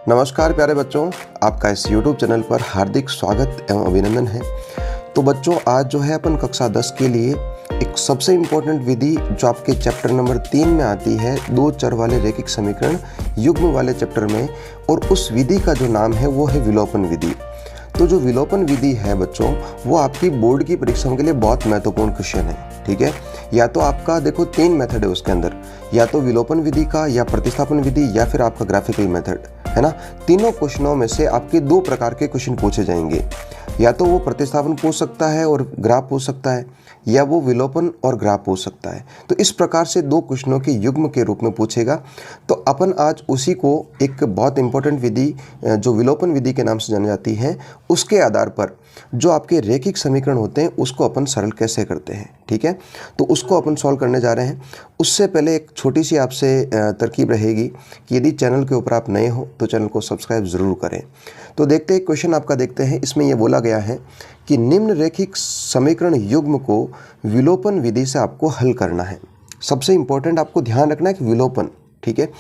नमस्कार प्यारे बच्चों, आपका इस YouTube चैनल पर हार्दिक स्वागत एवं अभिनंदन है। तो बच्चों, आज जो है अपन कक्षा 10 के लिए एक सबसे इम्पोर्टेंट विधि जो आपके चैप्टर नंबर 3 में आती है, दो चर वाले रैखिक समीकरण युग्म वाले चैप्टर में, और उस विधि का जो नाम है वो है विलोपन विधि। तो जो विलोपन विधि है बच्चों, वो आपकी बोर्ड की परीक्षाओं के लिए बहुत महत्वपूर्ण क्वेश्चन है। ठीक है, या तो आपका देखो 3 मेथड है उसके अंदर, या तो विलोपन विधि का, या प्रतिस्थापन विधि, या फिर आपका ग्राफिकल मेथड, है ना। तीनों क्वेश्चनों में से आपके दो प्रकार के क्वेश्चन पूछे जाएंगे, या तो वो प्रतिस्थापन पूछ सकता है और ग्राफ पूछ सकता है, या वो विलोपन और ग्राफ पूछ सकता है। तो इस प्रकार से दो क्वेश्चनों के युग्म के रूप में पूछेगा। तो अपन आज उसी को एक बहुत इंपॉर्टेंट विधि जो विलोपन विधि के नाम से जानी जाती है, उसके आधार पर जो आपके रैखिक समीकरण होते हैं उसको अपन सरल कैसे करते हैं। ठीक है, तो उसको अपन सॉल्व करने जा रहे हैं। उससे पहले एक छोटी सी आपसे तरकीब रहेगी कि यदि चैनल के ऊपर आप नए हो तो चैनल को सब्सक्राइब ज़रूर करें। तो देखते हैं क्वेश्चन आपका, देखते हैं। इसमें यह बोला गया है कि निम्न रैखिक समीकरण युग्म को विलोपन विधि से आपको हल करना है। सबसे इंपॉर्टेंट आपको ध्यान रखना है कि विलोपन, ठीक है।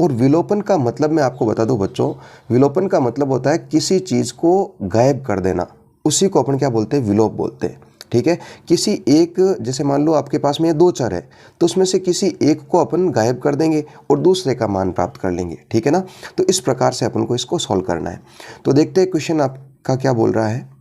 और विलोपन का मतलब मैं आपको बता दूं बच्चों, विलोपन का मतलब होता है किसी चीज़ को गायब कर देना, उसी को अपन क्या बोलते हैं, विलोप बोलते हैं। ठीक है, किसी एक, जैसे मान लो आपके पास में ये दो चर है, तो उसमें से किसी एक को अपन गायब कर देंगे और दूसरे का मान प्राप्त कर लेंगे। ठीक है ना, तो इस प्रकार से अपन को इसको सॉल्व करना है। तो देखते हैं क्वेश्चन आपका क्या बोल रहा है।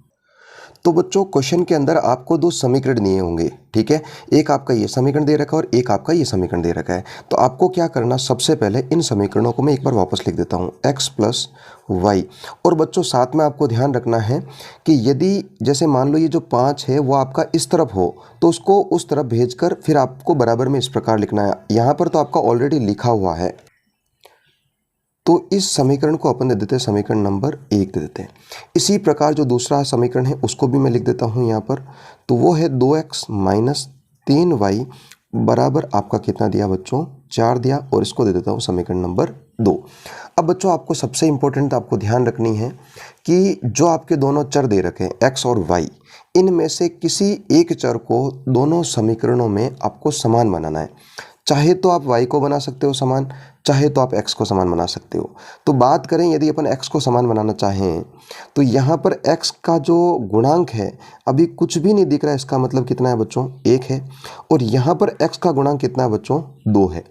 तो बच्चों, क्वेश्चन के अंदर आपको दो समीकरण दिए होंगे। ठीक है, एक आपका ये समीकरण दे रखा है और एक आपका ये समीकरण दे रखा है। तो आपको क्या करना, सबसे पहले इन समीकरणों को मैं एक बार वापस लिख देता हूँ, x प्लस वाई। और बच्चों साथ में आपको ध्यान रखना है कि यदि जैसे मान लो ये जो 5 है वो आपका इस तरफ हो, तो उसको उस तरफ भेजकर फिर आपको बराबर में इस प्रकार लिखना है। यहाँ पर तो आपका ऑलरेडी लिखा हुआ है, तो इस समीकरण को अपन दे देते हैं समीकरण नंबर 1 दे देते हैं। इसी प्रकार जो दूसरा समीकरण है उसको भी मैं लिख देता हूँ यहाँ पर। तो वो है 2x माइनस 3y बराबर आपका कितना दिया बच्चों, 4 दिया, और इसको दे देता हूँ समीकरण नंबर 2। अब बच्चों आपको सबसे इम्पोर्टेंट आपको ध्यान रखनी है कि जो आपके दोनों चर दे रखे हैं x और y, इनमें से किसी एक चर को दोनों समीकरणों में आपको समान बनाना है। चाहे तो आप y को बना सकते हो समान, चाहे तो आप x को समान बना सकते हो। तो बात करें, यदि अपन x को समान बनाना चाहें तो यहाँ पर x का जो गुणांक है अभी कुछ भी नहीं दिख रहा है, इसका मतलब कितना है बच्चों, 1 है। और यहाँ पर x का गुणांक कितना है बच्चों, 2 है।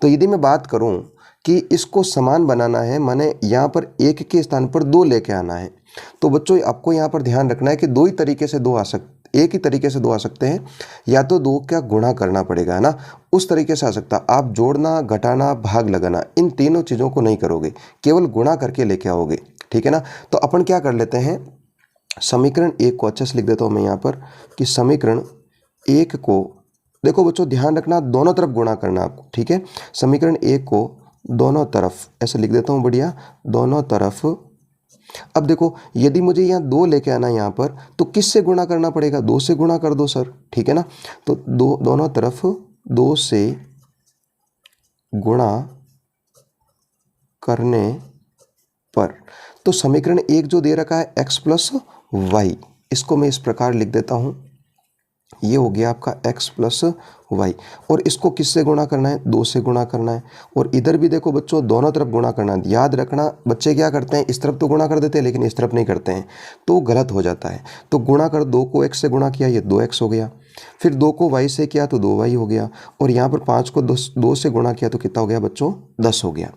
तो यदि मैं बात करूँ कि इसको समान बनाना है, माने यहाँ पर 1 के स्थान पर 2 लेके आना है, तो बच्चों आपको यहाँ पर ध्यान रखना है कि दो ही तरीके से दो आ सकते, एक ही तरीके से दो आ सकते हैं। या तो दो का गुणा करना पड़ेगा, है ना, उस तरीके से आ सकता। आप जोड़ना, घटाना, भाग लगाना, इन तीनों चीज़ों को नहीं करोगे, केवल गुणा करके लेके आओगे। ठीक है ना, तो अपन क्या कर लेते हैं, समीकरण 1 को अच्छे से लिख देता हूँ मैं यहाँ पर कि समीकरण 1 को, देखो बच्चों ध्यान रखना, दोनों तरफ गुणा करना आपको। ठीक है, समीकरण 1 को दोनों तरफ ऐसे लिख देता हूँ, बढ़िया, दोनों तरफ। अब देखो, यदि मुझे यहाँ 2 लेके आना है यहाँ पर, तो किस से गुणा करना पड़ेगा, 2 से गुणा कर दो सर। ठीक है ना, तो दोनों तरफ 2 से गुणा करने पर, तो समीकरण 1 जो दे रखा है x प्लस वाई, इसको मैं इस प्रकार लिख देता हूँ, ये हो गया आपका x प्लस वाई। और इसको किससे गुणा करना है, 2 से गुणा करना है। और इधर भी देखो बच्चों, दोनों तरफ गुणा करना है। याद रखना, बच्चे क्या करते हैं, इस तरफ तो गुणा कर देते हैं लेकिन इस तरफ नहीं करते हैं, तो गलत हो जाता है। तो गुणा कर, 2 को x से गुणा किया, ये 2x हो गया। फिर 2 को y से किया तो 2y हो गया। और यहाँ पर 5 को 2 से गुणा किया तो कितना हो गया बच्चों, 10 हो गया।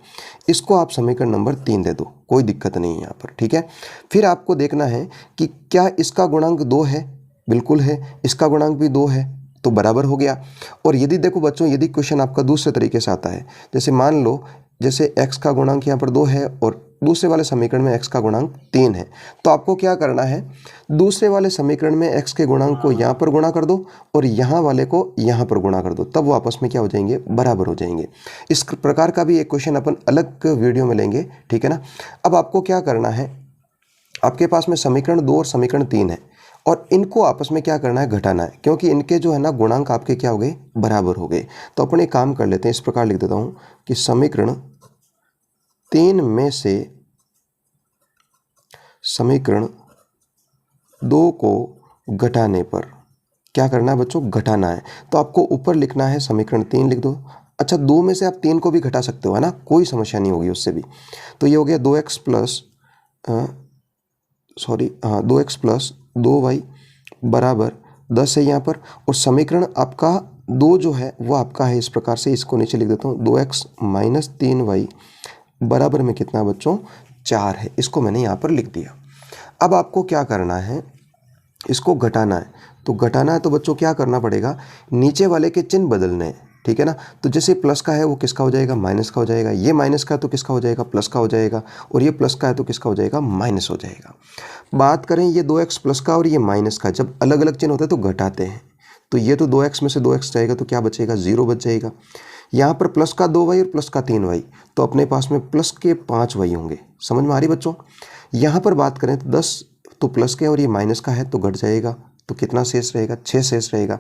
इसको आप समीकरण नंबर 3 दे दो, कोई दिक्कत नहीं है यहाँ पर। ठीक है, फिर आपको देखना है कि क्या इसका गुणांक 2 है, बिल्कुल है, इसका गुणांक भी 2 है, तो बराबर हो गया। और यदि देखो बच्चों, यदि क्वेश्चन आपका दूसरे तरीके से आता है, जैसे मान लो जैसे x का गुणांक यहाँ पर 2 है और दूसरे वाले समीकरण में x का गुणांक 3 है, तो आपको क्या करना है, दूसरे वाले समीकरण में x के गुणांक को यहाँ पर गुणा कर दो और यहाँ वाले को यहाँ पर गुणा कर दो, तब वो आपस में क्या हो जाएंगे, बराबर हो जाएंगे। इस प्रकार का भी एक क्वेश्चन अपन अलग वीडियो में लेंगे। ठीक है ना, अब आपको क्या करना है, आपके पास में समीकरण 2 और समीकरण 3 है, और इनको आपस में क्या करना है, घटाना है, क्योंकि इनके जो है ना गुणांक आपके क्या हो गए, बराबर हो गए। तो अपन एक काम कर लेते हैं, इस प्रकार लिख देता हूँ कि समीकरण 3 में से समीकरण 2 को घटाने पर क्या करना है बच्चों, घटाना है। तो आपको ऊपर लिखना है समीकरण 3 लिख दो, अच्छा 2 में से आप 3 को भी घटा सकते हो, है ना, कोई समस्या नहीं होगी उससे भी। तो ये हो गया 2x plus 2x plus 2y बराबर 10 है यहाँ पर। और समीकरण आपका 2 जो है वो आपका है इस प्रकार से, इसको नीचे लिख देता हूँ, 2x माइनस 3y बराबर में कितना बच्चों 4 है। इसको मैंने यहाँ पर लिख दिया। अब आपको क्या करना है, इसको घटाना है। तो घटाना है तो बच्चों क्या करना पड़ेगा, नीचे वाले के चिन्ह बदलने हैं, ठीक है ना। तो जैसे प्लस का है वो किसका हो जाएगा, माइनस का हो जाएगा। ये माइनस का है तो किसका हो जाएगा, प्लस का हो जाएगा। और ये प्लस का है तो किसका हो जाएगा, माइनस हो जाएगा। बात करें ये 2x प्लस का और ये माइनस का, जब अलग अलग चिन्ह होते हैं तो घटाते हैं। तो ये तो 2x में से 2x जाएगा तो क्या बचेगा, 0 बच जाएगा। यहाँ पर प्लस का 2y और प्लस का 3y, तो अपने पास में प्लस के 5y होंगे। समझ में आ रही बच्चों। यहाँ पर बात करें तो 10 तो प्लस के और ये माइनस का है तो घट जाएगा, तो कितना शेष रहेगा, 6 शेष रहेगा।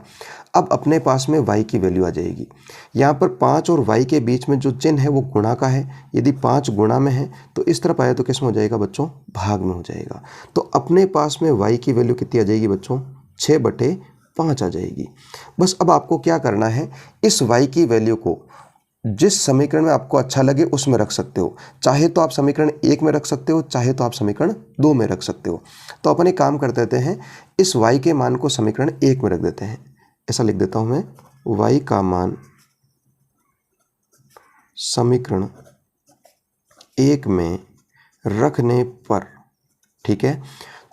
अब अपने पास में y की वैल्यू आ जाएगी। यहाँ पर 5 और y के बीच में जो चिन्ह है वो गुणा का है। यदि 5 गुणा में है तो इस तरफ आया तो किस में हो जाएगा बच्चों, भाग में हो जाएगा। तो अपने पास में y की वैल्यू कितनी आ जाएगी बच्चों, 6/5 आ जाएगी। बस अब आपको क्या करना है, इस y की वैल्यू को जिस समीकरण में आपको अच्छा लगे उसमें रख सकते हो। चाहे तो आप समीकरण 1 में रख सकते हो, चाहे तो आप समीकरण 2 में रख सकते हो। तो अपन एक काम कर देते हैं, इस y के मान को समीकरण 1 में रख देते हैं। ऐसा लिख देता हूं मैं, y का मान समीकरण 1 में रखने पर, ठीक है।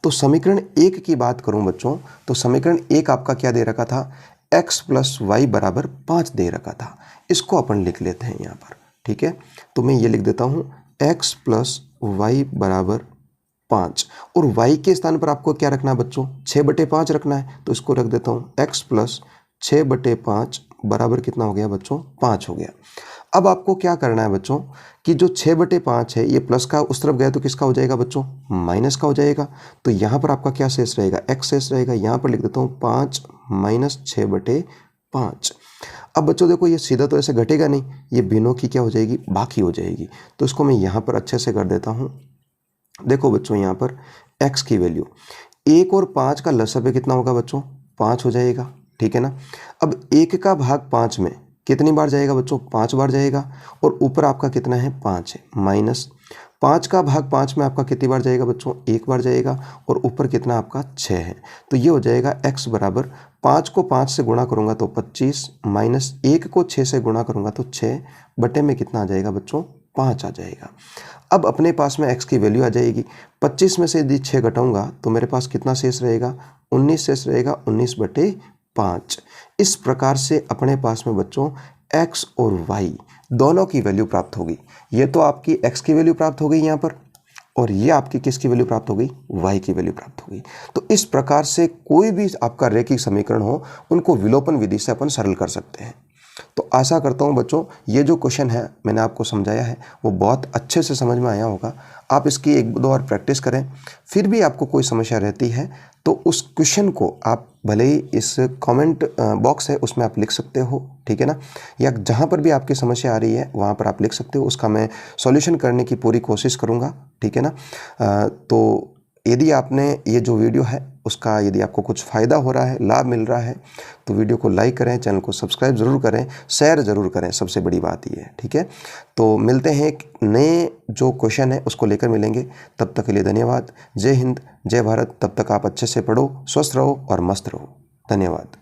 तो समीकरण 1 की बात करूं बच्चों, तो समीकरण 1 आपका क्या दे रखा था, x प्लस वाई बराबर 5 दे रखा था। इसको अपन लिख लेते हैं यहाँ पर, ठीक है। तो मैं ये लिख देता हूँ x प्लस वाई बराबर 5, और y के स्थान पर आपको क्या रखना है बच्चों, 6/5 रखना है। तो इसको रख देता हूँ x प्लस 6/5 बराबर कितना हो गया बच्चों, 5 हो गया। अब आपको क्या करना है बच्चों कि जो 6/5 है ये प्लस का उस तरफ गया तो किसका हो जाएगा बच्चों, माइनस का हो जाएगा। तो यहाँ पर आपका क्या शेष रहेगा, x शेष रहेगा। यहाँ पर लिख देता हूँ 5 माइनस 6/5। अब बच्चों देखो ये सीधा तो ऐसे घटेगा नहीं, ये भिन्नों की क्या हो जाएगी, बाकी हो जाएगी। तो इसको मैं यहाँ पर अच्छे से कर देता हूँ। देखो बच्चों यहाँ पर x की वैल्यू 1 और 5 का लसाअ पे कितना होगा बच्चों, 5 हो जाएगा, ठीक है ना। अब 1 का भाग 5 में कितनी बार जाएगा बच्चों, 5 बार जाएगा। और ऊपर आपका कितना है, 5 है, माइनस 5 का भाग 5 में आपका कितनी बार जाएगा बच्चों, 1 बार जाएगा। और ऊपर कितना आपका 6 है। तो ये हो जाएगा x बराबर 5 को 5 से गुणा करूंगा तो 25, माइनस 1 को 6 से गुणा करूंगा तो 6 बटे में कितना आ जाएगा बच्चों, 5 आ जाएगा। अब अपने पास में x की वैल्यू आ जाएगी। 25 में से यदि 6 घटाऊंगा तो मेरे पास कितना शेष रहेगा, 19 शेष रहेगा, 19/5। इस प्रकार से अपने पास में बच्चों x और y दोनों की वैल्यू प्राप्त होगी। ये तो आपकी x की वैल्यू प्राप्त हो गई यहाँ पर, और ये आपकी किसकी वैल्यू प्राप्त हो गई, y की वैल्यू प्राप्त हो गई। तो इस प्रकार से कोई भी आपका रैखिक समीकरण हो उनको विलोपन विधि से अपन सरल कर सकते हैं। तो आशा करता हूँ बच्चों ये जो क्वेश्चन है मैंने आपको समझाया है वो बहुत अच्छे से समझ में आया होगा। आप इसकी 1-2 बार प्रैक्टिस करें। फिर भी आपको कोई समस्या रहती है तो उस क्वेश्चन को आप भले ही इस कमेंट बॉक्स है उसमें आप लिख सकते हो, ठीक है ना, या जहाँ पर भी आपकी समस्या आ रही है वहाँ पर आप लिख सकते हो। उसका मैं सॉल्यूशन करने की पूरी कोशिश करूँगा, ठीक है ना। तो यदि आपने ये जो वीडियो है उसका यदि आपको कुछ फ़ायदा हो रहा है, लाभ मिल रहा है, तो वीडियो को लाइक करें, चैनल को सब्सक्राइब ज़रूर करें, शेयर ज़रूर करें, सबसे बड़ी बात ये है, ठीक है। तो मिलते हैं एक नए जो क्वेश्चन है उसको लेकर मिलेंगे। तब तक के लिए धन्यवाद। जय हिंद, जय भारत। तब तक आप अच्छे से पढ़ो, स्वस्थ रहो और मस्त रहो। धन्यवाद।